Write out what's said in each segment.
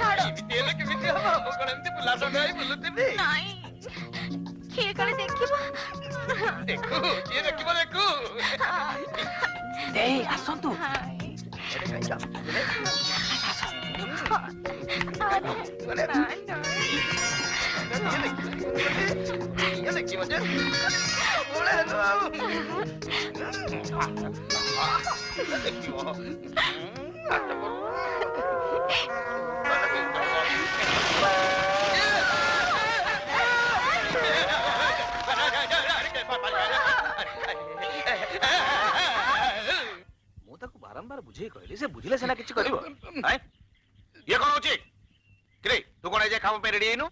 ଛାଡ ତେଲ କେମିତି ହବ ମୁଁ କଣ ଏମିତି ବୁଲା ସଙ୍ଗା ହେଇ ବୁଲୁଥିବି ନାଇଁ କିଏ କାଳେ ଦେଖିବ ଦେଖୁ କିଏ ଦେଖିବ ଦେଖୁ ଦେଇ ଆସନ୍ତୁ। କିଏ ଦେଖିବ ଯେ ଦେଖିବ ମୁଁ ତାକୁ ବାରମ୍ବାର ବୁଝେଇ କହିଲି ସେ ବୁଝିଲେ ସିନା କିଛି କରିବ। ଇଏ କଣ ହଉଛି କିରେ ତୁ କଣ ଏଯାଏ କାମ ପାଇଁ ରେଡି ହେଇନୁ?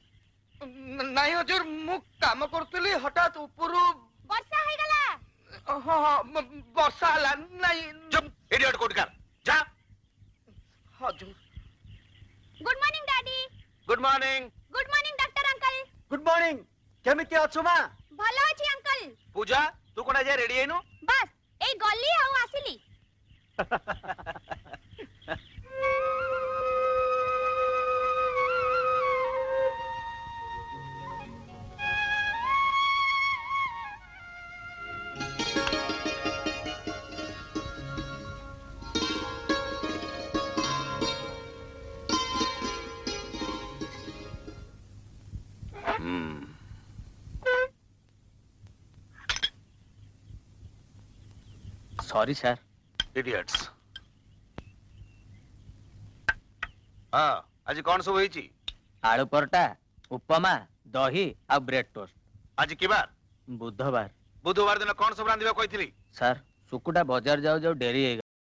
ନାଇଁ ହଜୁର ମୁଁ କାମ କରୁଥିଲି ହଠାତ୍ ଉପରୁ ବର୍ଷା ହେଇଗଲା ବର୍ଷା ହେଲା ନାଇଁ ଚୁପ୍ ଇଡିୟଟ କୋଉଠିକାର ଯା ହଜୁର। Good morning daddy good morning good morning doctor uncle good morning କେମିତି ଅଛୁ ମା? ଭଲ ଅଛି अंकल ପୂଜା ତୁ କଣ ଏଯାଏ ରେଡି ହେଇନୁ? बस ଏଇ ଗଲି ଆଉ ଆସିଲି सॉरी सर। इडियट्स हाँ आज कौन सब होईची? आलू परोटा उपमा दही आ ब्रेड टोस्ट। आज की बार? बुधवार। बुधवार दिन कौन सब रांधिबा कहितली? सर सुकुटा बाजार जाऊ जाऊ डेरी